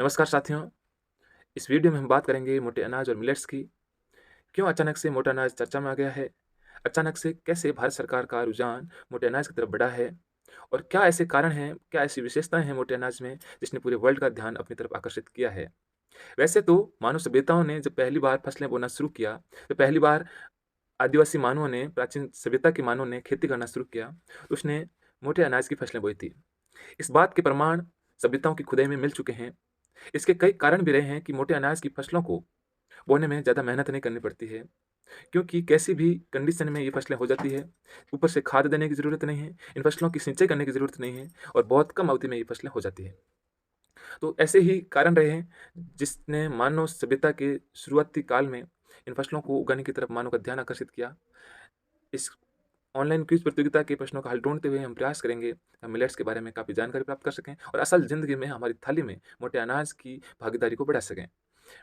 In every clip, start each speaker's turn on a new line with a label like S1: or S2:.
S1: नमस्कार साथियों, इस वीडियो में हम बात करेंगे मोटे अनाज और मिलेट्स की। क्यों अचानक से मोटा अनाज चर्चा में आ गया है? अचानक से कैसे भारत सरकार का रुझान मोटे अनाज की तरफ बढ़ा है? और क्या ऐसे कारण हैं, क्या ऐसी विशेषताएं हैं मोटे अनाज में जिसने पूरे वर्ल्ड का ध्यान अपनी तरफ आकर्षित किया है? वैसे तो मानव सभ्यताओं ने जब पहली बार फसलें बोना शुरू किया, तो पहली बार आदिवासी मानवों ने, प्राचीन सभ्यता के मानवों ने खेती करना शुरू किया, तो उसने मोटे अनाज की फसलें बोई थी। इस बात के प्रमाण सभ्यताओं की खुदाई में मिल चुके हैं। इसके कई कारण भी रहे हैं कि मोटे अनाज की फसलों को बोने में ज़्यादा मेहनत नहीं करनी पड़ती है, क्योंकि कैसी भी कंडीशन में ये फसलें हो जाती है। ऊपर से खाद देने की ज़रूरत नहीं है, इन फसलों की सिंचाई करने की ज़रूरत नहीं है और बहुत कम अवधि में ये फसलें हो जाती हैं। तो ऐसे ही कारण रहे हैं जिसने मानव सभ्यता के शुरुआती काल में इन फसलों को उगाने की तरफ मानव का ध्यान आकर्षित किया। इस ऑनलाइन क्विज़ प्रतियोगिता के प्रश्नों का हल ढूँढते हुए हम प्रयास करेंगे, हम मिलेट्स के बारे में काफ़ी जानकारी प्राप्त कर सकें और असल ज़िंदगी में हमारी थाली में मोटे अनाज की भागीदारी को बढ़ा सकें।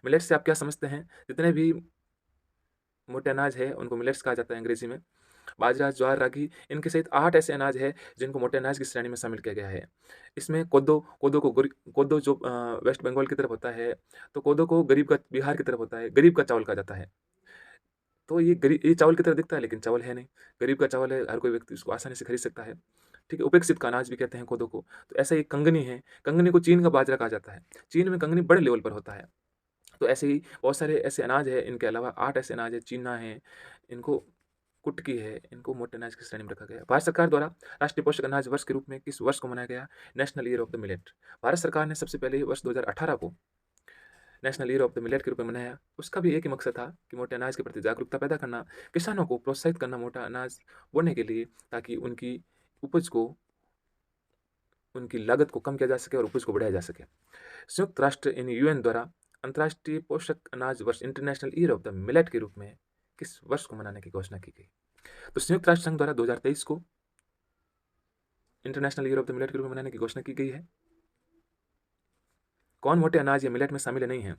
S1: मिलेट्स से आप क्या समझते हैं? जितने भी मोटे अनाज है, उनको मिलेट्स कहा जाता है अंग्रेज़ी में। बाजरा, ज्वार, रागी इनके सहित 8 ऐसे अनाज हैं जिनको मोटे अनाज की श्रेणी में शामिल किया गया है। इसमें कोदो कोदो को गुर कोदो जो वेस्ट बंगाल की तरफ होता है, तो कोदो को गरीब का बिहार की तरफ होता है, गरीब का चावल कहा जाता है। तो ये चावल की तरह दिखता है लेकिन चावल है नहीं। गरीब का चावल है, हर कोई व्यक्ति उसको आसानी से खरीद सकता है। ठीक है, उपेक्षित का अनाज भी कहते हैं कोदो को। तो ऐसा ही कंगनी है, कंगनी को चीन का बाजरा कहा जाता है। चीन में कंगनी बड़े लेवल पर होता है। तो ऐसे ही बहुत सारे ऐसे अनाज हैं, इनके अलावा 8 ऐसे अनाज हैं, चीना है, इनको कुटकी है, इनको मोटे अनाज की श्रेणी में रखा गया है। भारत सरकार द्वारा राष्ट्रीय पोषक अनाज वर्ष के रूप में किस वर्ष को मनाया गया? National year of the millet. Bharat सरकार ने सबसे पहले वर्ष 2018 को national year of the millet के रूप में मनाया। उसका भी एक ही मकसद था कि मोटे अनाज के प्रति जागरूकता पैदा करना, किसानों को प्रोत्साहित करना मोटा अनाज बोने के लिए, ताकि उनकी उपज को, उनकी लागत को कम किया जा सके और उपज को बढ़ाया जा सके। संयुक्त राष्ट्र यानी यूएन द्वारा अंतर्राष्ट्रीय पोषक अनाज वर्ष international year of the millet के रूप में किस वर्ष को मनाने की घोषणा की गई? तो संयुक्त राष्ट्र संघ द्वारा 2023 को international year of the millet के रूप में मनाने की घोषणा की गई है। कौन मोटे अनाज या मिलेट में शामिल नहीं है?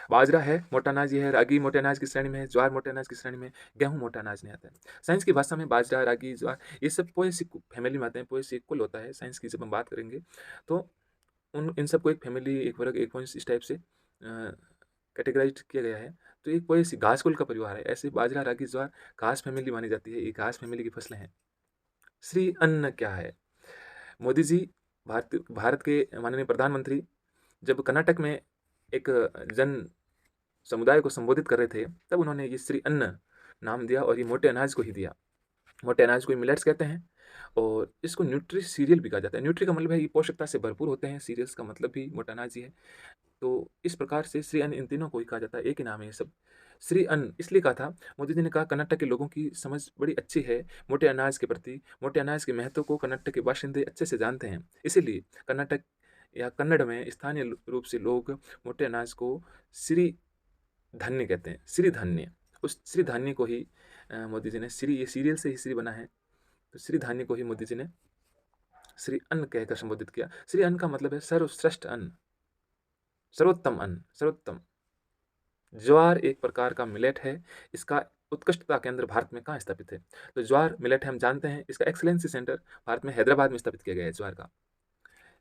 S1: बाजरा है, मोटा अनाज ये है, रागी मोटे अनाज की श्रेणी में है, ज्वार मोटे अनाज की श्रेणी में, गेहूँ मोटा अनाज नहीं आता है। साइंस की भाषा में बाजरा, रागी, ज्वार ये सब पोएसी फैमिली में आते हैं, पोएसी कुल होता है। साइंस की जब हम बात करेंगे तो उन इन सबको एक फैमिली, एक वर्ग, एक वंश इस टाइप से कैटेगराइज़्ड किया गया है। तो एक पोएसी घास कुल का परिवार है। ऐसे बाजरा, रागी, ज्वार घास फैमिली मानी जाती है। ये घास फैमिली की फसलें हैं। श्री अन्न क्या है? मोदी जी भारत भारत के माननीय प्रधानमंत्री जब कर्नाटक में एक जन समुदाय को संबोधित कर रहे थे, तब उन्होंने ये श्री अन्न नाम दिया और ये मोटे अनाज को ही दिया। मोटे अनाज को ही मिलेट्स कहते हैं और इसको न्यूट्री सीरियल भी कहा जाता है। न्यूट्री का मतलब है ये पोषकता से भरपूर होते हैं, सीरियल्स का मतलब भी मोटा अनाज ही है। तो इस प्रकार से श्री अन्न इन तीनों को ही कहा जाता है, एक ही नाम है ये सब। श्री अन्न इसलिए कहा था, मोदी जी ने कहा कर्नाटक के लोगों की समझ बड़ी अच्छी है मोटे अनाज के प्रति, मोटे अनाज के महत्व को कर्नाटक के बाशिंदे अच्छे से जानते हैं। इसीलिए कर्नाटक या कन्नड़ में स्थानीय रूप से लोग मोटे अनाज को श्री धान्य कहते हैं, श्री धान्य। उस श्री धान्य को ही मोदी जी ने, श्री ये सीरियल से ही श्री बना है, तो श्री धान्य को ही मोदी जी ने श्री अन्न कहकर संबोधित किया। श्री अन्न का मतलब है सर्वश्रेष्ठ अन्न, सर्वोत्तम अन्न, सर्वोत्तम। ज्वार एक प्रकार का मिलेट है। इसका उत्कृष्टता केंद्र भारत में कहाँ स्थापित है? तो ज्वार मिलेट है, हम जानते हैं। इसका एक्सीलेंसी सेंटर भारत में हैदराबाद में स्थापित किया गया है ज्वार का,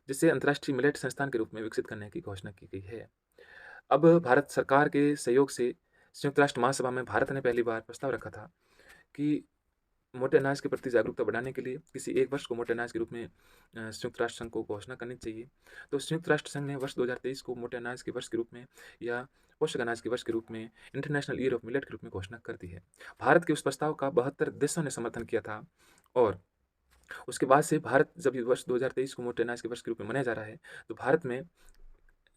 S1: जिसे अंतर्राष्ट्रीय मिलेट संस्थान के रूप में विकसित करने की घोषणा की गई है। अब भारत सरकार के सहयोग से संयुक्त राष्ट्र महासभा में भारत ने पहली बार प्रस्ताव रखा था कि मोटे अनाज के प्रति जागरूकता बढ़ाने के लिए किसी एक वर्ष को मोटे अनाज के रूप में संयुक्त राष्ट्र संघ को घोषणा करनी चाहिए। तो संयुक्त राष्ट्र संघ ने वर्ष 2023 को मोटे अनाज के वर्ष के रूप में या पोषक अनाज के वर्ष के रूप में इंटरनेशनल ईयर ऑफ मिलेट के रूप में घोषणा कर दी है। भारत के उस प्रस्ताव का 72 देशों ने समर्थन किया था और उसके बाद से भारत, जब ये वर्ष 2023 को मोटे अनाज के वर्ष के रूप में मनाया जा रहा है, तो भारत में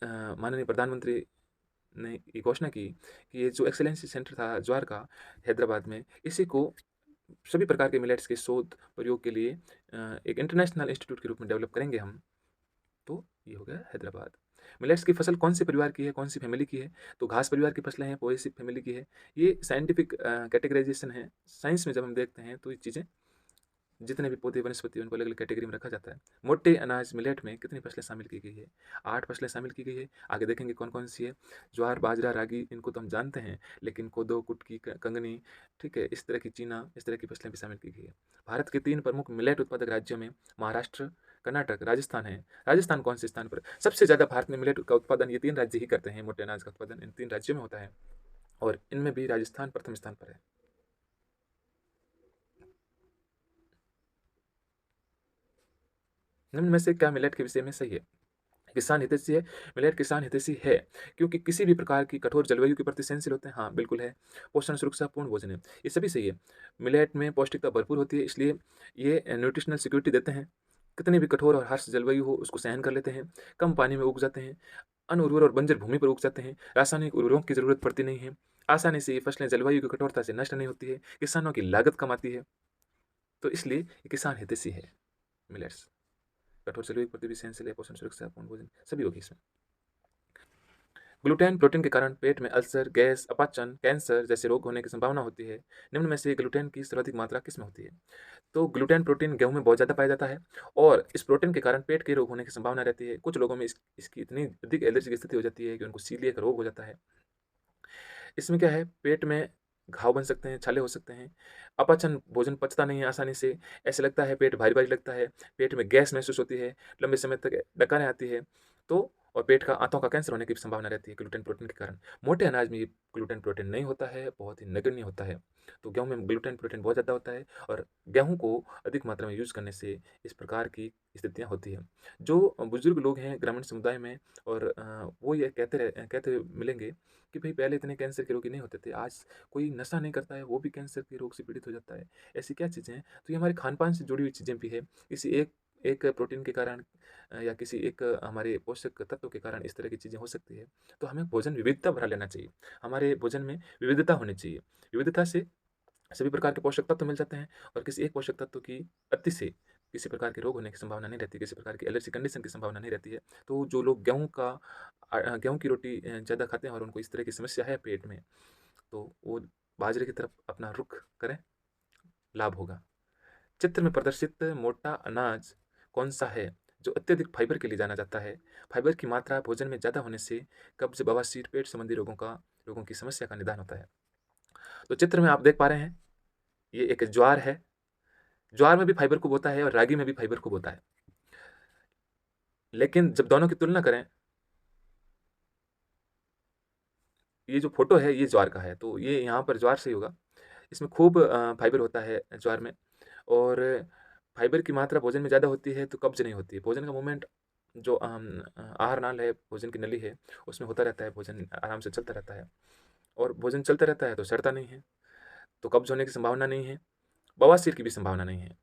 S1: माननीय प्रधानमंत्री ने ये घोषणा की कि ये जो एक्सेलेंसी सेंटर था ज्वार का हैदराबाद में, इसी को सभी प्रकार के मिलेट्स के शोध प्रयोग के लिए एक इंटरनेशनल इंस्टीट्यूट के रूप में डेवलप करेंगे हम। तो ये हो गया हैदराबाद। मिलेट्स की फसल कौन से परिवार की है, कौन सी फैमिली की है? तो घास परिवार की फसलें हैं, पोएसी फैमिली की है। ये साइंटिफिक कैटेगराइजेशन है। साइंस में जब हम देखते हैं तो ये चीज़ें, जितने भी पौधे वनस्पति उनको अलग अलग कैटेगरी में रखा जाता है। मोटे अनाज मिलेट में कितनी फसलें शामिल की गई है? 8 फसलें शामिल की गई है। आगे देखेंगे कौन कौन सी है। ज्वार, बाजरा, रागी इनको तो हम जानते हैं, लेकिन कोदो, कुटकी, कंगनी, ठीक है, इस तरह की चीना, इस तरह की फसलें भी शामिल की गई है। भारत के 3 प्रमुख मिलेट उत्पादक राज्यों में महाराष्ट्र, कर्नाटक, राजस्थान है। राजस्थान कौन से स्थान पर? सबसे ज़्यादा भारत में मिलेट का उत्पादन ये 3 राज्य ही करते हैं, मोटे अनाज का उत्पादन इन 3 राज्यों में होता है और इनमें भी राजस्थान प्रथम स्थान पर है। निम्न में से क्या मिलेट के विषय में सही है? किसान हितैषी है, मिलेट किसान हितैषी है क्योंकि किसी भी प्रकार की कठोर जलवायु के प्रति सहनशील होते हैं। हाँ, बिल्कुल है। पोषण सुरक्षा पूर्ण भोजन है, ये सभी सही है। मिलेट में पौष्टिकता भरपूर होती है, इसलिए ये न्यूट्रिशनल सिक्योरिटी देते हैं। कितनी भी कठोर और हार्श जलवायु हो उसको सहन कर लेते हैं, कम पानी में उग जाते हैं, अनउर्वर और बंजर भूमि पर उग जाते हैं, रासायनिक उर्वरकों की जरूरत पड़ती नहीं है, आसानी से ये फसलें जलवायु की कठोरता से नष्ट नहीं होती है, किसानों की लागत कम आती है, तो इसलिए ये किसान हितैषी है मिलेट्स। कठोर जलवायु के प्रति भी सहनशील है, पोषण सुरक्षा पूर्ण भोजन सभी होगी इसमें। ग्लूटेन प्रोटीन के कारण पेट में अल्सर, गैस, अपाचन, कैंसर जैसे रोग होने की संभावना होती है। निम्न में से ग्लूटेन की सर्वाधिक मात्रा किसमें होती है? तो ग्लूटेन प्रोटीन गेहूं में बहुत ज़्यादा पाया जाता है और इस प्रोटीन के कारण पेट के रोग होने की संभावना रहती है। कुछ लोगों में इसकी इतनी अधिक एलर्जी की स्थिति हो जाती है कि उनको सीलिएक रोग हो जाता है। इसमें क्या है, पेट में घाव बन सकते हैं, छाले हो सकते हैं, अपचन, भोजन पचता नहीं है आसानी से, ऐसे लगता है पेट भारी भारी लगता है, पेट में गैस महसूस होती है, लंबे समय तक डकारें आती है, तो और पेट का आंतों का कैंसर होने की भी संभावना रहती है ग्लूटेन प्रोटीन के कारण। मोटे अनाज में ये ग्लूटेन प्रोटीन नहीं होता है, बहुत ही नगण्य होता है। तो गेहूं में ग्लूटेन प्रोटीन बहुत ज़्यादा होता है और गेहूं को अधिक मात्रा में यूज़ करने से इस प्रकार की स्थितियाँ होती हैं। जो बुजुर्ग लोग हैं ग्रामीण समुदाय में और वो ये कहते मिलेंगे कि भाई पहले इतने कैंसर के रोगी नहीं होते थे, आज कोई नशा नहीं करता है वो भी कैंसर के रोग से पीड़ित हो जाता है। ऐसी क्या चीज़ें हैं? तो ये हमारे खान-पान से जुड़ी हुई चीज़ें भी है। किसी एक एक प्रोटीन के कारण या किसी एक हमारे पोषक तत्व के कारण इस तरह की चीज़ें हो सकती है। तो हमें भोजन विविधता भरा लेना चाहिए। हमारे भोजन में विविधता होनी चाहिए। विविधता से सभी प्रकार के पोषक तत्व मिल जाते हैं और किसी एक पोषक तत्व की अति से किसी प्रकार के रोग होने की संभावना नहीं रहती, किसी प्रकार की एलर्जी कंडीशन की संभावना नहीं रहती है। तो जो लोग गेहूँ की रोटी ज़्यादा खाते हैं और उनको इस तरह की समस्या है पेट में, तो वो बाजरे की तरफ अपना रुख करें, लाभ होगा। चित्र में प्रदर्शित मोटा अनाज कौन-सा है, जो अत्यधिक फाइबर के लिए जाना जाता है? फाइबर की मात्रा भोजन में ज़्यादा होने से कब्ज़, बवासीर, पेट संबंधी रोगों की समस्या का निदान होता है। तो चित्र में आप देख पा रहे हैं, ये एक ज्वार है। ज्वार में भी फाइबर खूब होता है और रागी में भी फाइबर खूब होता है। लेकिन जब दोनों की तुलना करें, ये जो फ़ोटो है ये ज्वार का है, तो ये यहाँ पर ज्वार सही होगा। इसमें खूब फाइबर होता है ज्वार में और फाइबर की मात्रा भोजन में ज़्यादा होती है तो कब्ज़ नहीं होती है। भोजन का मूवमेंट जो आहार नाल है, भोजन की नली है, उसमें होता रहता है, भोजन आराम से चलता रहता है और भोजन चलता रहता है तो सड़ता नहीं है, तो कब्ज़ होने की संभावना नहीं है, बवासीर की भी संभावना नहीं है।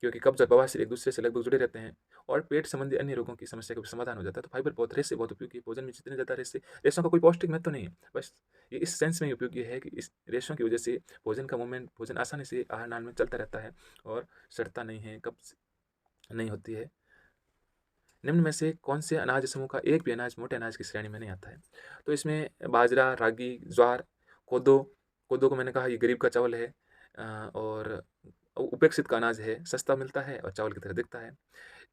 S1: क्योंकि कब्ज़ और बवासीर एक दूसरे से लगभग जुड़े रहते हैं और पेट संबंधी अन्य रोगों की समस्या का भी समाधान हो जाता है। तो फाइबर बहुत रेशे बहुत उपयोगी है। भोजन में जितने ज़्यादा रेशों का कोई पौष्टिक महत्व नहीं है। बस ये इस सेंस में ही उपयोगी है कि इस रेशों की वजह से भोजन का मूवमेंट, भोजन आसानी से आहार नाल में चलता रहता है और सड़ता नहीं है, कब्ज़ नहीं होती है। निम्न में से कौन से अनाज समूह का एक भी अनाज मोटे अनाज की श्रेणी में नहीं आता है? तो इसमें बाजरा, रागी, ज्वार, कोदो, कोदो को मैंने कहा ये गरीब का चावल है और उपेक्षित का अनाज है, सस्ता मिलता है और चावल की तरह दिखता है।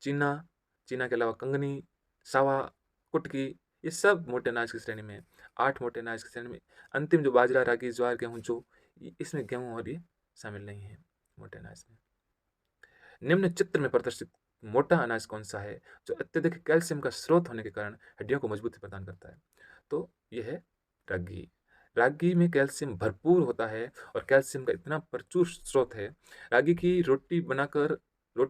S1: चीना, चीना के अलावा कंगनी, सावा, कुटकी ये सब मोटे अनाज की श्रेणी में है। 8 मोटे अनाज की श्रेणी में अंतिम जो बाजरा, रागी, ज्वार, गेहूँ जो इसमें गेहूँ और ये शामिल नहीं है मोटे अनाज में। निम्न चित्र में प्रदर्शित मोटा अनाज कौन सा है जो अत्यधिक कैल्शियम का स्रोत होने के कारण हड्डियों को मजबूती प्रदान करता है? तो यह है रागी। रागी में कैल्शियम भरपूर होता है और कैल्शियम का इतना प्रचुर स्रोत है। रागी की रोटी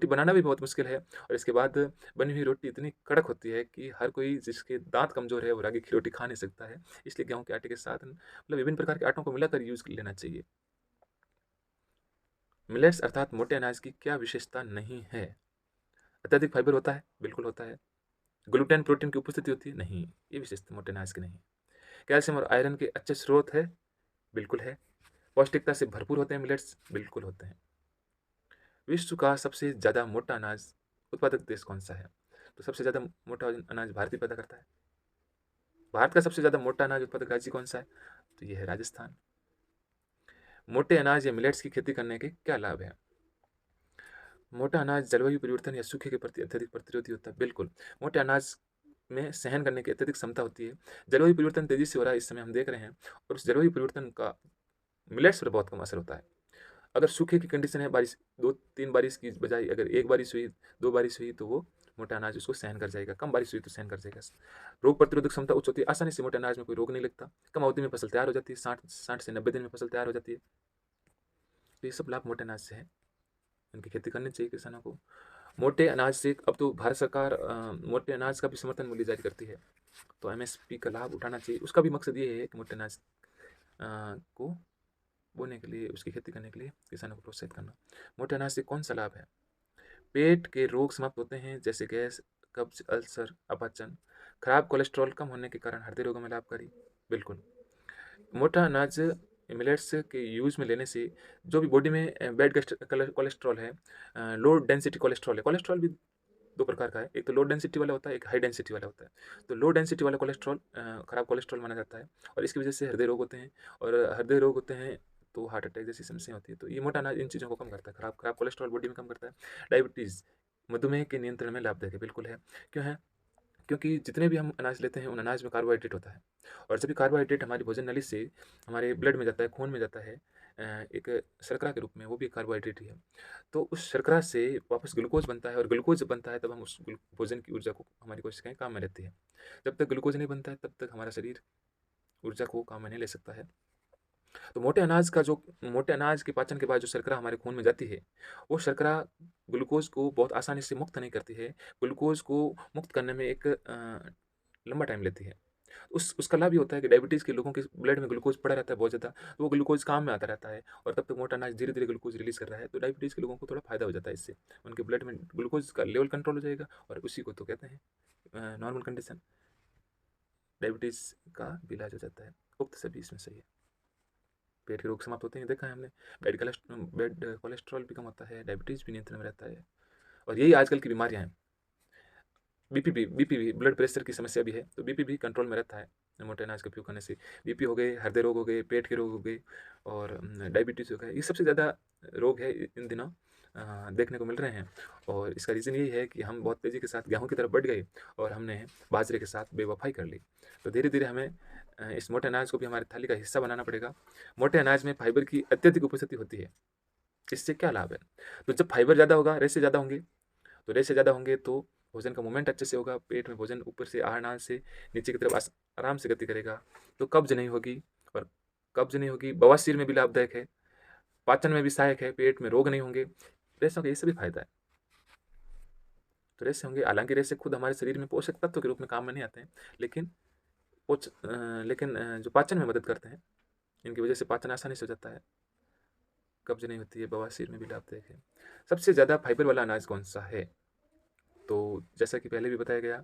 S1: बनाना भी बहुत मुश्किल है और इसके बाद बनी हुई रोटी इतनी कड़क होती है कि हर कोई जिसके दांत कमजोर है वो रागी की रोटी खा नहीं सकता है। इसलिए गेहूं के आटे के साथ मतलब विभिन्न प्रकार के आटों को मिलाकर यूज लेना चाहिए। मिलेट्स अर्थात मोटे अनाज की क्या विशेषता नहीं है? अत्यधिक फाइबर होता है, बिल्कुल होता है। ग्लूटेन प्रोटीन की उपस्थिति होती है, नहीं, ये विशेषता मोटे अनाज की नहीं। कैल्शियम और आयरन के अच्छे स्रोत है, बिल्कुल है। पौष्टिकता से भरपूर होते हैं मिलेट्स, बिल्कुल होते हैं। विश्व का सबसे ज़्यादा मोटा अनाज उत्पादक देश कौन सा है? तो सबसे ज़्यादा मोटा अनाज भारत ही पैदा करता है। भारत का सबसे ज़्यादा मोटा अनाज उत्पादक राज्य कौन सा है? तो ये है राजस्थान। मोटे अनाज या मिलेट्स की खेती करने के क्या लाभ है? मोटा अनाज जलवायु परिवर्तन या सूखे के प्रति अत्यधिक प्रतिरोधी होता है, बिल्कुल। मोटे अनाज में सहन करने की अत्यधिक क्षमता होती है। जलवायु परिवर्तन तेजी से हो रहा है इस समय हम देख रहे हैं और उस जलवायु परिवर्तन का मिलेट्स पर बहुत कम असर होता है। अगर सूखे की कंडीशन है, बारिश 2-3 बारिश की बजाय अगर 1 बारिश हुई, 2 बारिश हुई, तो वो मोटा अनाज उसको सहन कर जाएगा। कम बारिश हुई तो सहन कर जाएगा। रोग प्रतिरोधक क्षमता उच्च होती है, आसानी से मोटे अनाज में कोई रोग नहीं लगता। कम अवधि में फसल तैयार हो जाती है, 60 से 90 दिन में फसल तैयार हो जाती है। तो ये सब लाभ मोटे अनाज से है, इनकी खेती करनी चाहिए किसानों को। मोटे अनाज से अब तो भारत सरकार मोटे अनाज का भी समर्थन मूल्य जारी करती है, तो एमएसपी का लाभ उठाना चाहिए। उसका भी मकसद ये है कि मोटे अनाज को बोने के लिए, उसकी खेती करने के लिए किसानों को प्रोत्साहित करना। मोटे अनाज से कौन सा लाभ है? पेट के रोग समाप्त होते हैं, जैसे गैस, कब्ज, अल्सर, अपच। खराब कोलेस्ट्रॉल कम होने के कारण हृदय रोगों में लाभकारी। बिल्कुल। मोटा अनाज मिलेट्स के यूज में लेने से जो भी बॉडी में बैड कोलेस्ट्रॉल है, लो डेंसिटी कोलेस्ट्रॉल है। कोलेस्ट्रॉल भी दो प्रकार का है, एक तो लो डेंसिटी वाला होता है, एक हाई डेंसिटी वाला होता है। तो लो डेंसिटी वाला कोलेस्ट्रॉल खराब कोलेस्ट्रॉल माना जाता है, और इसकी वजह से हृदय रोग होते हैं, और हृदय रोग होते हैं तो हार्ट अटैक जैसी समस्या होती है। तो ये मोटा अनाज इन चीज़ों को कम करता है, खराब खराब कोलेस्ट्रॉल बॉडी में कम करता है। डायबिटीज़, मधुमेह के नियंत्रण में लाभदायक है। बिल्कुल है। क्यों है? क्योंकि जितने भी हम अनाज लेते हैं उन अनाज में कार्बोहाइड्रेट होता है, और जब भी कार्बोहाइड्रेट हमारी भोजन नली से हमारे ब्लड में जाता है, खून में जाता है, एक शर्करा के रूप में, वो भी कार्बोहाइड्रेट ही है। तो उस शर्करा से वापस ग्लूकोज बनता है, और ग्लूकोज जब बनता है तब हम उस भोजन की ऊर्जा को, हमारी कोशिकाएं काम में रहती है। जब तक ग्लूकोज नहीं बनता है तब तक हमारा शरीर ऊर्जा को काम में नहीं ले सकता है। तो मोटे अनाज के पाचन के बाद जो शर्करा हमारे खून में जाती है, वो शर्करा ग्लूकोज को बहुत आसानी से मुक्त नहीं करती है। ग्लूकोज को मुक्त करने में एक लंबा टाइम लेती है। उसका लाभ ये होता है कि डायबिटीज़ के लोगों के ब्लड में ग्लूकोज पड़ा रहता है बहुत ज़्यादा, तो वो ग्लूकोज काम में आता रहता है, और तब तक मोटा अनाज धीरे धीरे ग्लूकोज रिलीज़ कर रहा है, तो डायबिटीज़ के लोगों को थोड़ा फायदा हो जाता है इससे। उनके ब्लड में ग्लूकोज का लेवल कंट्रोल हो जाएगा, और उसी को तो कहते हैं नॉर्मल कंडीशन, डायबिटीज़ का भी इलाज हो जाता है। उक्त सभी इसमें सही है। पेट के रोग समाप्त होते हैं, देखा है हमने। बैड कोलेस्ट्रॉल भी कम होता है, डायबिटीज़ भी नियंत्रण में रहता है, और यही आजकल की बीमारियाँ हैं। बीपी भी, ब्लड प्रेशर की समस्या भी है, तो बीपी भी कंट्रोल में रहता है मोटे अनाज का उपयोग करने से। बीपी हो गए, हृदय रोग हो गए, पेट के रोग हो गए, और डायबिटीज़ हो गए, ये सबसे ज़्यादा रोग है इन दिनों देखने को मिल रहे हैं। और इसका रीज़न यही है कि हम बहुत तेज़ी के साथ गेहूँ की तरफ बढ़ गए, और हमने बाजरे के साथ बेवफाई कर ली। तो धीरे धीरे हमें इस मोटे अनाज को भी हमारी थाली का हिस्सा बनाना पड़ेगा। मोटे अनाज में फाइबर की अत्यधिक उपस्थिति होती है। इससे क्या लाभ है? तो जब फाइबर ज़्यादा होगा, रेशे ज़्यादा होंगे, तो रेशे ज़्यादा होंगे तो भोजन का मूवमेंट अच्छे से होगा, पेट में भोजन ऊपर से आहार नाल से नीचे की तरफ आराम से गति करेगा, तो कब्ज नहीं होगी। और कब्ज नहीं होगी, बवासीर में भी लाभदायक है, पाचन में भी सहायक है, पेट में रोग नहीं होंगे। रेशों का ये सभी फायदा है। तो रेशे होंगे, हालांकि रेशे खुद हमारे शरीर में पोषक तत्व के रूप में काम में नहीं आते हैं, लेकिन जो पाचन में मदद करते हैं, इनकी वजह से पाचन आसानी से हो जाता है, कब्ज नहीं होती है, बवासीर में भी लाभदायक है। सबसे ज़्यादा फाइबर वाला अनाज कौन सा है? तो जैसा कि पहले भी बताया गया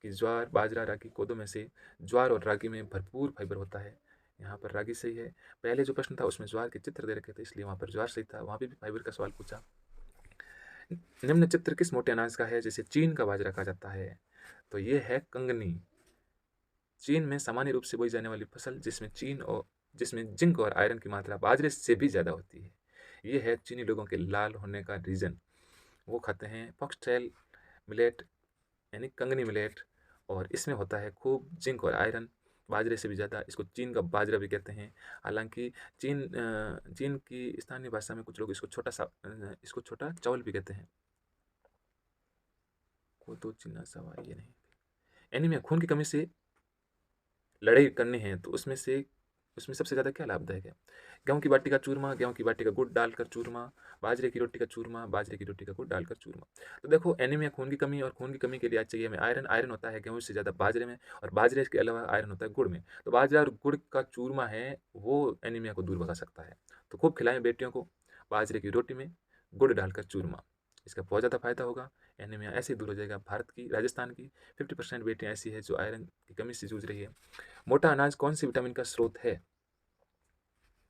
S1: कि ज्वार, बाजरा, रागी, कोदो में से ज्वार और रागी में भरपूर फाइबर होता है। यहाँ पर रागी सही है। पहले जो प्रश्न था उसमें ज्वार के चित्र दे रखे थे, इसलिए वहाँ पर ज्वार सही था, वहाँ पे भी फाइबर का सवाल पूछा। निम्न चित्र किस मोटे अनाज का है जिसे चीन का बाजरा कहा जाता है? तो ये है कंगनी। चीन में सामान्य रूप से बोई जाने वाली फसल जिसमें जिंक और आयरन की मात्रा बाजरे से भी ज़्यादा होती है। ये है चीनी लोगों के लाल होने का रीज़न। वो खाते हैं फॉक्सटेल मिलेट, यानी कंगनी मिलेट, और इसमें होता है खूब जिंक और आयरन, बाजरे से भी ज़्यादा। इसको चीन का बाजरा भी कहते हैं। हालांकि चीन की स्थानीय भाषा में कुछ लोग इसको छोटा चावल भी कहते हैं। वो तो चीना सवा ये नहीं। एनीमिया, खून की कमी से लड़ाई करनी है तो उसमें सबसे ज़्यादा क्या लाभदायक है? गेहूँ की बाटी का चूरमा, गेहूँ की बाटी का गुड़ डालकर चूरमा, बाजरे की रोटी का चूरमा, बाजरे की रोटी का गुड़ डालकर चूरमा। तो देखो, एनीमिया, खून की कमी, और खून की कमी के लिए आज चाहिए हमें आयरन। आयरन होता है गेहूँ से ज़्यादा बाजरे में, और बाजरे के अलावा आयरन होता है गुड़ में। तो बाजरा और गुड़ का चूरमा है, वो एनीमिया को दूर भगा सकता है। तो खूब खिलाएं बेटियों को बाजरे की रोटी में गुड़ डालकर चूरमा, इसका बहुत ज़्यादा फायदा होगा। एनीमिया ऐसे ही दूर हो जाएगा। भारत की, राजस्थान की 50% बेटियाँ ऐसी है जो आयरन की कमी से जूझ रही है। मोटा अनाज कौन सी विटामिन का स्रोत है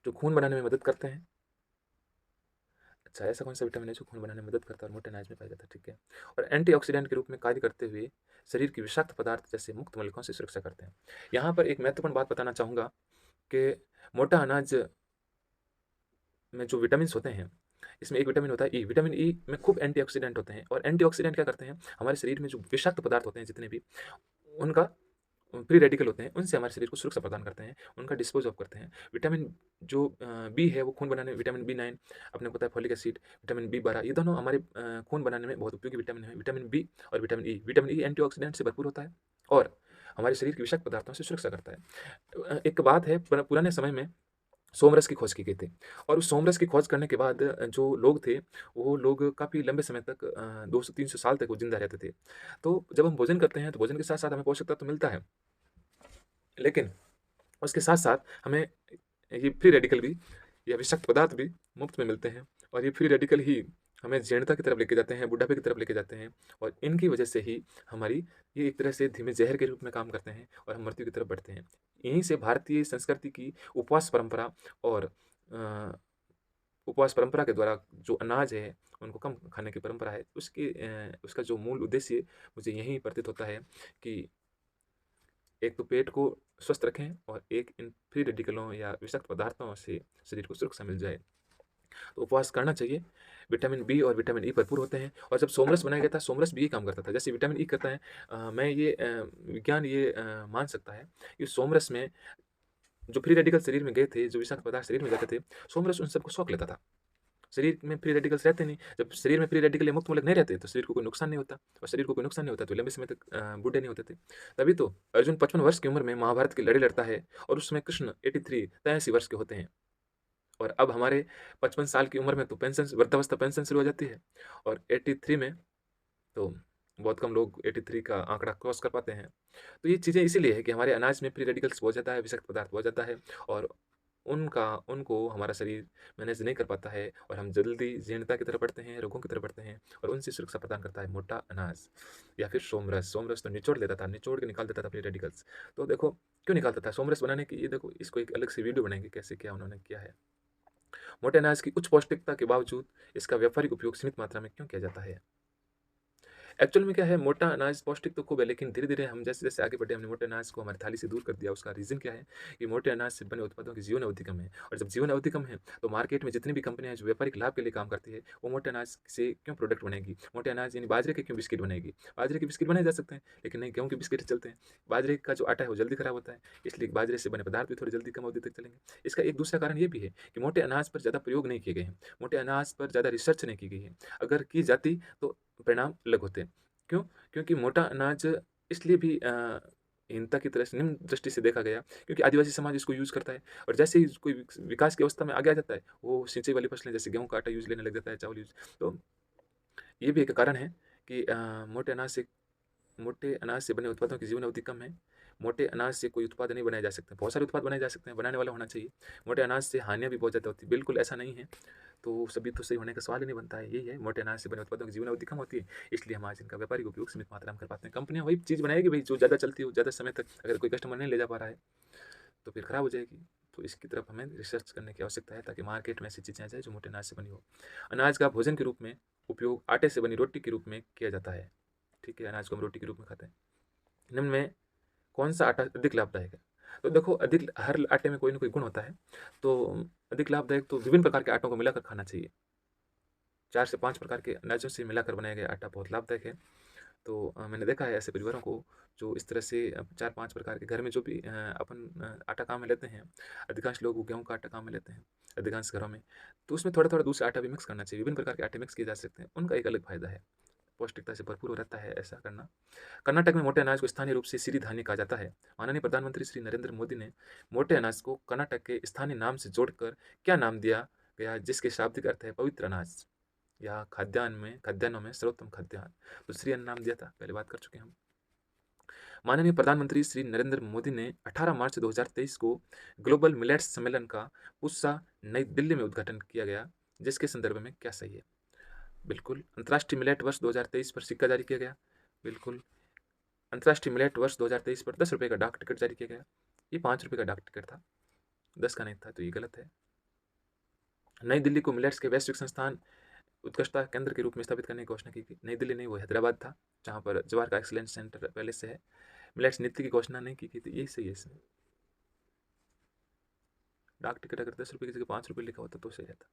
S1: जो खून बनाने में मदद करते हैं? अच्छा, ऐसा कौन सा विटामिन है जो खून बनाने में मदद करता है और मोटे अनाज में पाया जाता है? ठीक है। और एंटीऑक्सीडेंट के रूप में कार्य करते हुए शरीर की विषाक्त पदार्थ जैसे मुक्त मलिकों से सुरक्षा करते हैं। यहाँ पर एक महत्वपूर्ण बात बताना चाहूँगा कि मोटा अनाज में जो विटामिन होते हैं, इसमें एक विटामिन होता है ई। विटामिन ई में खूब एंटीऑक्सीडेंट होते हैं, और एंटीऑक्सीडेंट क्या करते हैं, हमारे शरीर में जो विषाक्त पदार्थ होते हैं जितने भी, उनका फ्री रेडिकल होते हैं, उनसे हमारे शरीर को सुरक्षा प्रदान करते हैं, उनका डिस्पोज़ ऑफ करते हैं। विटामिन जो बी है वो खून बनाने में, विटामिन बी9 आपने को पता है, फोलिक एसिड, विटामिन बी12 ये दोनों हमारे खून बनाने में बहुत उपयोगी विटामिन है। विटामिन बी और vitamin E, vitamin E antioxidant से भरपूर होता है और हमारे शरीर के विषाक्त पदार्थों से सुरक्षा करता है। एक बात है, पुराने समय में सोमरस की खोज की गई थी और उस सोमरस की खोज करने के बाद जो लोग थे, वो लोग काफ़ी लंबे समय तक 200-300 साल तक वो ज़िंदा रहते थे। तो जब हम भोजन करते हैं, तो भोजन के साथ-साथ हमें पोषक तत्व तो मिलता है, लेकिन उसके साथ-साथ हमें ये फ्री रेडिकल भी या विषाक्त पदार्थ भी मुफ्त में मिलते हैं और ये फ्री रेडिकल ही हमें जीर्णता की तरफ लेके जाते हैं, बुढ़ापे की तरफ लेके जाते हैं और इनकी वजह से ही हमारी ये एक तरह से धीमे जहर के रूप में काम करते हैं और हम मृत्यु की तरफ बढ़ते हैं। यहीं से भारतीय संस्कृति की उपवास परंपरा और अ, उपवास परंपरा के द्वारा जो अनाज है, उनको कम खाने की परंपरा है, उसका जो मूल उद्देश्य मुझे यही प्रतीत होता है कि एक तो पेट को स्वस्थ रखें और एक इन फ्री रेडिकलों या विषाक्त पदार्थों से शरीर को सुरक्षा मिल जाए। तो उपवास करना चाहिए। विटामिन बी और विटामिन ई भरपूर होते हैं और जब सोमरस बनाया गया था, सोमरस भी यही काम करता था। जैसे विटामिन ई करता है, मैं ये विज्ञान ये मान सकता है कि सोमरस में जो फ्री रेडिकल शरीर में गए थे, जो विषाक्त पदार्थ शरीर में जाते थे, सोमरस उन सबको सोख लेता था। शरीर में फ्री रेडिकल्स रहते नहीं। जब शरीर में फ्री रेडिकल या मुक्त मूलक नहीं रहते, तो शरीर को कोई नुकसान नहीं होता और शरीर को कोई नुकसान नहीं होता, तो लंबे समय तक बूढ़े नहीं होते थे। तभी तो अर्जुन 55 वर्ष की उम्र में महाभारत की लड़ाई लड़ता है और उस समय कृष्ण 83 वर्ष के होते हैं और अब हमारे 55 साल की उम्र में तो पेंशन, वृद्धावस्था पेंशन शुरू हो जाती है और 83 में तो बहुत कम लोग 83 का आंकड़ा क्रॉस कर पाते हैं। तो ये चीज़ें इसीलिए है कि हमारे अनाज में फ्री रेडिकल्स बहुत ज़्यादा है, विषाक्त पदार्थ बहुत ज़्यादा है और उनको हमारा शरीर मैनेज नहीं कर पाता है और हम जल्दी जीर्णता की तरफ बढ़ते हैं, रोगों की तरफ बढ़ते हैं और उनसे सुरक्षा प्रदान करता है मोटा अनाज या फिर सोमरस। सोमरस तो निचोड़ लेता था, निचोड़ के निकाल देता था फ्री रेडिकल्स। तो देखो क्यों निकालता था सोमरस बनाने की, ये देखो इसको एक अलग से वीडियो बनाएंगे कैसे क्या उन्होंने किया है। मोटे अनाज की उच्च पौष्टिकता के बावजूद इसका व्यापारिक उपयोग सीमित मात्रा में क्यों किया जाता है? एक्चुअल में क्या है, मोटा अनाज पौष्टिक तो खूब है, लेकिन धीरे-धीरे हम जैसे-जैसे आगे बढ़े, हमने मोटे अनाज को हमारी थाली से दूर कर दिया। उसका रीज़न क्या है कि मोटे अनाज से बने उत्पादों की जीवन अवधि कम है और जब जीवन अवधि कम है, तो मार्केट में जितनी भी कंपनियाँ हैं, जो व्यापारिक लाभ के लिए काम करती है, वो मोटे अनाज से क्यों प्रोडक्ट बनाएगी? मोटे अनाज यानी बाजरे के क्यों बिस्किट बनाएगी? बाजरे के बिस्किट बनाए जा सकते हैं, लेकिन नहीं, गेहूँ के बिस्किट चलते हैं। बाजरे का जो आटा है, वो जल्दी खराब होता है, इसलिए बाजरे से बने पदार्थ भी थोड़ी जल्दी कम अवधि तक चलेंगे। इसका एक दूसरा कारण ये भी है कि मोटे अनाज पर ज़्यादा प्रयोग नहीं किए गए हैं, मोटे अनाज पर ज़्यादा रिसर्च नहीं की गई है। अगर की जाती, तो परिणाम अलग होते। क्यों? क्योंकि मोटा अनाज इसलिए भी हीनता की तरह से, निम्न दृष्टि से देखा गया, क्योंकि आदिवासी समाज इसको यूज़ करता है और जैसे ही कोई विकास की अवस्था में आगे आ जाता है, वो सिंचाई वाली फसलें जैसे गेहूँ का आटा यूज़ लेने लग जाता है, चावल यूज़। तो ये भी एक कारण है कि मोटे अनाज से बने उत्पादों की जीवन अवधि कम है। मोटे अनाज से कोई उत्पाद नहीं बनाए जा सकते। बहुत सारे उत्पाद बनाए जा सकते हैं, बनाने वाला होना चाहिए। मोटे अनाज से हानियाँ भी बहुत ज़्यादा होती हैं, बिल्कुल ऐसा नहीं है। तो सभी तो सही होने का सवाल ही नहीं बनता है। यही है, मोटे अनाज से बने उत्पादों की जीवन अवधि कम होती है, इसलिए हम आज इनका व्यापारिक उपयोग सीमित मात्रा में कर पाते हैं। कंपनियाँ वही चीज़ बनाएगी भई जो ज़्यादा चलती हो, ज़्यादा समय तक अगर कोई कस्टमर नहीं ले जा पा रहा है, तो फिर खराब हो जाएगी। तो इसकी तरफ हमें रिसर्च करने की आवश्यकता है, ताकि मार्केट में ऐसी चीज़ें आ जाए जो मोटे अनाज से बनी हो। अनाज का भोजन के रूप में उपयोग आटे से बनी रोटी के रूप में किया जाता है। ठीक है, अनाज को हम रोटी के रूप में खाते हैं। निम्न में कौन-सा आटा अधिक लाभदायक है? तो देखो, अधिक हर आटे में कोई न कोई गुण होता है, तो अधिक लाभदायक तो विभिन्न प्रकार के आटों को मिलाकर खाना चाहिए। 4 से 5 प्रकार के अनाजों से मिलाकर बनाया गया आटा बहुत लाभदायक है। तो मैंने देखा है ऐसे परिवारों को जो इस तरह से 4-5 प्रकार के घर में जो भी आटा काम में लेते हैं, अधिकांश लोग वो गेहूँ का आटा काम में लेते हैं, अधिकांश घरों में। तो उसमें थोड़ा-थोड़ा दूसरा आटा भी मिक्स करना चाहिए, विभिन्न प्रकार के आटे मिक्स किए जा सकते हैं, उनका एक अलग फ़ायदा है। पौष्टिकता से भरपूर रहता है ऐसा करना। कर्नाटक में मोटे अनाज को स्थानीय रूप से सिरिधान्य कहा जाता है। माननीय प्रधानमंत्री श्री नरेंद्र मोदी ने मोटे अनाज को कर्नाटक के स्थानीय नाम से जोड़कर क्या नाम दिया गया, जिसके शाब्दिक अर्थ है पवित्र अनाज या खाद्यान्नों में सर्वोत्तम खाद्यान्न। तो श्री अन्न नाम दिया था, पहले बात कर चुके हैं हम। माननीय प्रधानमंत्री श्री नरेंद्र मोदी ने 18 मार्च 2023 को ग्लोबल मिलेट्स सम्मेलन का पूसा नई दिल्ली में उद्घाटन किया गया, जिसके संदर्भ में क्या सही है? बिल्कुल। अंतर्राष्ट्रीय मिलेट वर्ष 2023 पर सिक्का जारी किया गया। बिल्कुल। अंतर्राष्ट्रीय मिलेट वर्ष 2023 पर 10 रुपये का डाक टिकट जारी किया गया। ये 5 रुपये का डाक टिकट था, 10 का नहीं था, तो ये गलत है। नई दिल्ली को मिलेट्स के वैश्विक संस्थान उत्कृष्टता केंद्र के रूप में स्थापित करने की घोषणा की गई। नई दिल्ली नहीं, वो हैदराबाद था, जहाँ पर जवाहर का एक्सीलेंस सेंटर पहले से है। मिलेट्स नीति की घोषणा नहीं की गई थी, यही सही है इसमें। डाक टिकट अगर 10 रुपये की जगह 5 रुपये लिखा होता तो सही रहता।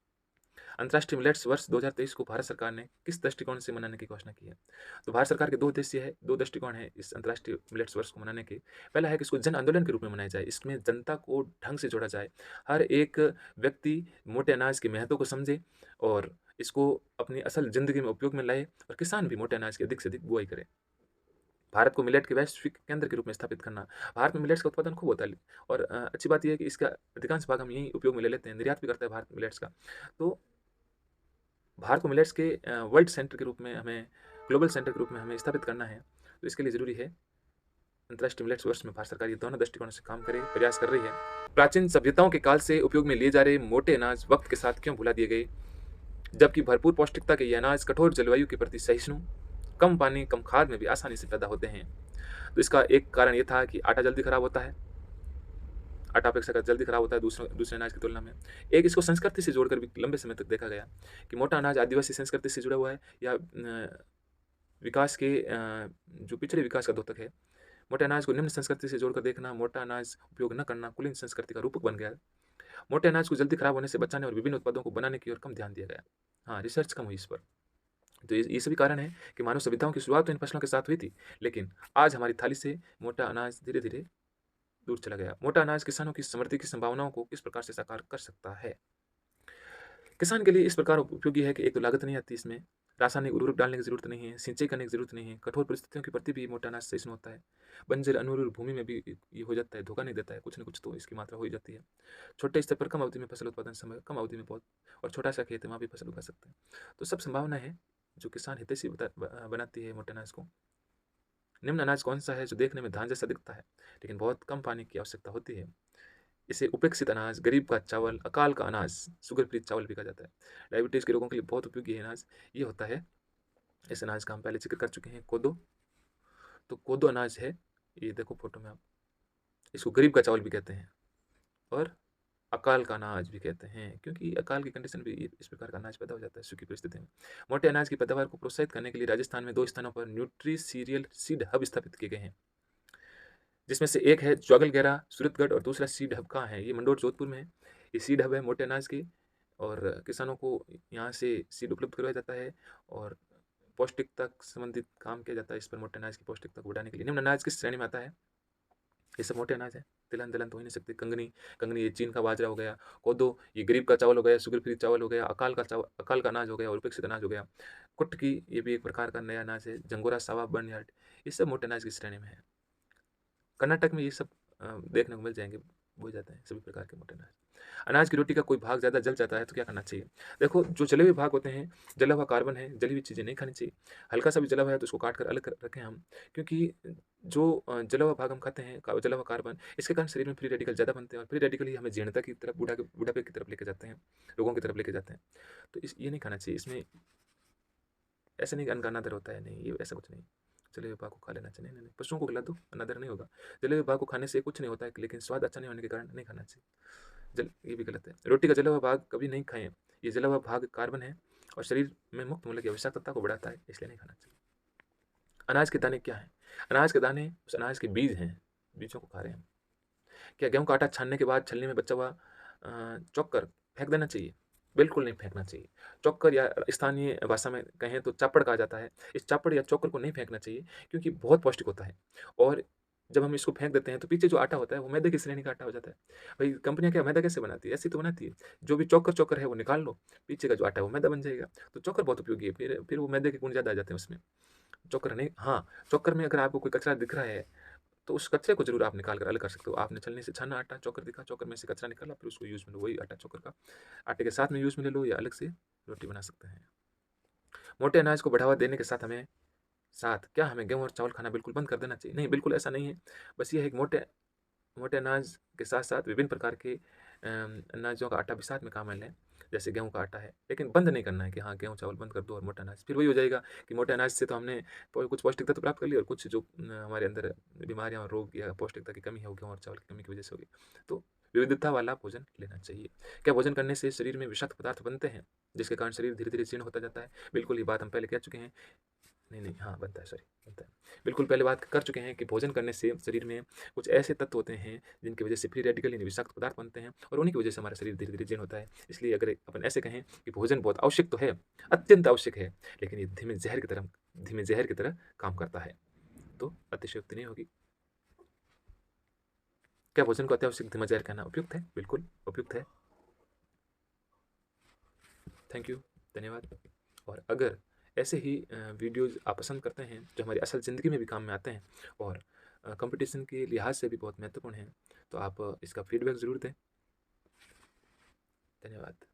S1: अंतर्राष्ट्रीय मिलेट्स वर्ष 2023 को भारत सरकार ने किस दृष्टिकोण से मनाने की घोषणा की है? तो भारत सरकार के 2 उद्देश्य है, 2 दृष्टिकोण हैं इस अंतर्राष्ट्रीय मिलेट्स वर्ष को मनाने के। पहला है कि इसको जन आंदोलन के रूप में मनाया जाए, इसमें जनता को ढंग से जोड़ा जाए। हर एक व्यक्ति मोटे अनाज के महत्व को समझे और इसको अपनी असल ज़िंदगी में उपयोग में लाए और किसान भी मोटे अनाज की अधिक से अधिक बुआई करें। भारत को मिलेट के वैश्विक केंद्र के रूप में स्थापित करना। भारत में मिलेट्स का उत्पादन खूब होता है और अच्छी बात ये है कि इसका अधिकांश भाग हम यहीं उपयोग में ले लेते हैं, निर्यात भी करता है भारत मिलेट्स का। तो भारत को मिलेट्स के वर्ल्ड सेंटर के रूप में हमें, ग्लोबल सेंटर के रूप में हमें स्थापित करना है। तो इसके लिए ज़रूरी है अंतर्राष्ट्रीय मिलेट्स वर्ष में भारत सरकार ये दोनों दृष्टिकोणों से काम करे, प्रयास कर रही है। प्राचीन सभ्यताओं के काल से उपयोग में लिए जा रहे मोटे अनाज वक्त के साथ क्यों भुला दिए गए, जबकि भरपूर पौष्टिकता के ये अनाज कठोर जलवायु के प्रति सहिष्णु, कम पानी कम खाद में भी आसानी से पैदा होते हैं। तो इसका एक कारण ये था कि आटा जल्दी खराब होता है, आटा अपेक्षाकृत जल्दी खराब होता है दूसरे अनाज की तुलना में। एक इसको संस्कृति से जोड़कर भी लंबे समय तक देखा गया कि मोटा अनाज आदिवासी संस्कृति से जुड़ा हुआ है या विकास के जो पिछड़े विकास का द्योतक है। मोटे अनाज को निम्न संस्कृति से जोड़कर देखना, मोटा अनाज उपयोग न करना कुलीन संस्कृति का रूपक बन गया। मोटे अनाज को जल्दी खराब होने से बचाने और विभिन्न उत्पादों को बनाने की ओर कम ध्यान दिया गया। हाँ, रिसर्च कम हुई इस पर। तो ये सभी कारण है कि मानव सभ्यताओं की शुरुआत तो इन फसलों के साथ हुई थी, लेकिन आज हमारी थाली से मोटा अनाज धीरे धीरे दूर चला गया। मोटा अनाज किसानों की समृद्धि की संभावनाओं को किस प्रकार से साकार कर सकता है? किसान के लिए इस प्रकार उपयोगी है कि एक तो लागत नहीं आती, इसमें रासायनिक उर्वरक डालने की जरूरत नहीं है, सिंचाई करने की जरूरत नहीं है, कठोर परिस्थितियों के प्रति भी मोटा अनाज सहिष्णु होता है, बंजर अनुर्वर भूमि में भी ये हो जाता है, धोखा नहीं देता है, कुछ न कुछ तो इसकी मात्रा हो ही जाती है। छोटे स्तर पर कम अवधि में फसल उत्पादन समय, कम अवधि में बहुत और छोटा सा खेत है वहाँ भी फसल उगा सकते हैं। तो सब संभावना है जो किसान हितैषी बनाती है मोटे अनाज को। निम्न अनाज कौन सा है जो देखने में धान जैसा दिखता है लेकिन बहुत कम पानी की आवश्यकता होती है? इसे उपेक्षित अनाज, गरीब का चावल, अकाल का अनाज, शुगर फ्री चावल भी कहा जाता है। डायबिटीज़ के रोगों के लिए बहुत उपयोगी है अनाज ये होता है। इस अनाज का हम पहले जिक्र कर चुके हैं, कोदो। तो कोदो अनाज है, ये देखो फोटो में आप, इसको गरीब का चावल भी कहते हैं और अकाल का अनाज भी कहते हैं, क्योंकि अकाल की कंडीशन भी इस प्रकार का अनाज पैदा हो जाता है सूखी परिस्थिति में। मोटे अनाज की पैदावार को प्रोत्साहित करने के लिए राजस्थान में 2 स्थानों पर न्यूट्री सीरियल सीड हब स्थापित किए गए हैं, जिसमें से एक है ज्वागलगेरा सूरतगढ़ और दूसरा सीड हब कहाँ है, ये मंडोर जोधपुर में है। ये सीड हब है मोटे अनाज की और किसानों को यहाँ से सीड उपलब्ध करवाया जाता है और पौष्टिकता संबंधित काम किया जाता है इस पर। मोटे अनाज की पौष्टिकता को बढ़ाने के लिए निम्न अनाज किस श्रेणी में आता है? ये सब मोटे अनाज है, तिलहन दलहन तो हो ही नहीं सकते। कंगनी, कंगनी ये चीन का बाजरा हो गया, कोदो ये गरीब का चावल हो गया, शुगर फ्री चावल हो गया, अकाल का अनाज हो गया और उपेक्षित अनाज हो गया। कुटकी ये भी एक प्रकार का नया अनाज है, जंगोरा सावा बर्नयार्ड ये सब मोटे अनाज की श्रेणी में है। कर्नाटक में ये सब देखने को मिल जाएंगे, हो जाते हैं सभी प्रकार के मोटे अनाज। अनाज की रोटी का कोई भाग ज़्यादा जल जाता है तो क्या करना चाहिए? देखो, जो जले हुए भाग होते हैं, जला हुआ कार्बन है, जली हुई चीज़ें नहीं खानी चाहिए। हल्का सा भी जला हुआ है तो उसको काट कर अलग रखें हम, क्योंकि जो जला हुआ भाग हम खाते हैं, जला हुआ कार्बन, इसके कारण शरीर में फ्री रेडिकल ज़्यादा बनते हैं और फ्री रेडिकल ही हमें जीर्णता की तरफ, बुढ़ापे की तरफ लेके जाते हैं, रोगों की तरफ लेके जाते हैं। तो ये नहीं खाना चाहिए। इसमें ऐसा नहीं कि अन्न का अनादर होता है, नहीं, ये ऐसा कुछ नहीं। जले हुए भाग को खा लेना चाहिए, नहीं नहीं, पशुओं को खिला दो, अनादर नहीं होगा। जले हुए भाग को खाने से कुछ नहीं होता है, लेकिन स्वाद अच्छा नहीं होने के कारण नहीं खाना चाहिए। ये भी गलत है। रोटी का जला हुआ भाग कभी नहीं खाएं, ये जला हुआ भाग कार्बन है और शरीर में मुक्त मूल्य की आवश्यकता को बढ़ाता है, इसलिए नहीं खाना चाहिए। अनाज के दाने क्या हैं? अनाज के दाने उस अनाज के बीज हैं, बीजों को खा रहे हैं हम। क्या गेहूं का आटा छानने के बाद छलनी में बचा हुआ चोकर फेंक देना चाहिए? बिल्कुल नहीं फेंकना चाहिए। चोकर या स्थानीय भाषा में कहें तो चापड़ कहा जाता है, इस चापड़ या चोकर को नहीं फेंकना चाहिए क्योंकि बहुत पौष्टिक होता है और जब हम इसको फेंक देते हैं तो पीछे जो आटा होता है वो मैदे की श्रेणी का आटा हो जाता है। भाई कंपनियां क्या मैदा कैसे बनाती है? ऐसी तो बनाती है। जो भी चोकर चोकर है वो निकाल लो, पीछे का जो आटा है वो मैदा बन जाएगा। तो चोकर बहुत उपयोगी है, फिर वो मैदे के गुण ज़्यादा आ जाते हैं उसमें। चोकर नहीं, हाँ, चोकर में अगर आपको कोई कचरा दिख रहा है तो उस कचरे को जरूर आप निकाल कर अलग कर सकते हो। आपने छलनी से छाना आटा, चोकर दिखा, चोकर में से कचरा निकाला, फिर उसको यूज़ में लो, वही आटा चोकर का आटे के साथ में यूज़ में ले लो या अलग से रोटी बना सकते हैं। मोटे अनाज को बढ़ावा देने के क्या हमें गेहूँ और चावल खाना बिल्कुल बंद कर देना चाहिए? नहीं, बिल्कुल ऐसा नहीं है। बस ये है कि मोटे मोटे अनाज के साथ साथ विभिन्न प्रकार के अनाजों का आटा भी साथ में काम में लें, जैसे गेहूं का आटा है, लेकिन बंद नहीं करना है कि हाँ गेहूं चावल बंद कर दो और मोटा अनाज। फिर वही हो जाएगा कि मोटे अनाज से तो हमने कुछ पौष्टिकता तो प्राप्त कर ली और कुछ जो हमारे अंदर बीमारियां और रोग या पौष्टिकता की कमी है वो गेहूं और चावल की कमी की वजह से होगी। तो विविधता वाला भोजन लेना चाहिए। क्या भोजन करने से शरीर में विषाक्त पदार्थ बनते हैं जिसके कारण शरीर धीरे धीरे जीर्ण होता जाता है? बिल्कुल, ये बात हम पहले कह चुके हैं। नहीं, हाँ, बनता है, सॉरी, बनता है। बिल्कुल, पहले बात कर चुके हैं कि भोजन करने से शरीर में कुछ ऐसे तत्व होते हैं, जिनकी वजह से फ्री रेडिकल यानी विषाक्त पदार्थ बनते हैं और उन्हीं की वजह से हमारा शरीर धीरे-धीरे जीर्ण होता है। इसलिए अगर अपन ऐसे कहें कि भोजन बहुत आवश्यक तो है, अत्यंत आवश्यक है, लेकिन ये धीमे ज़हर की तरह काम करता है, तो अतिशयोक्ति नहीं होगी। क्या भोजन को अत्यावश्यक धीमा ज़हर कहना उपयुक्त है? बिल्कुल, उपयुक्त है। थैंक यू, धन्यवाद। और अगर ऐसे ही वीडियोज़ आप पसंद करते हैं, जो हमारी असल ज़िंदगी में भी काम में आते हैं और कंपटीशन के लिहाज से भी बहुत महत्वपूर्ण हैं, तो आप इसका फीडबैक ज़रूर दें। धन्यवाद।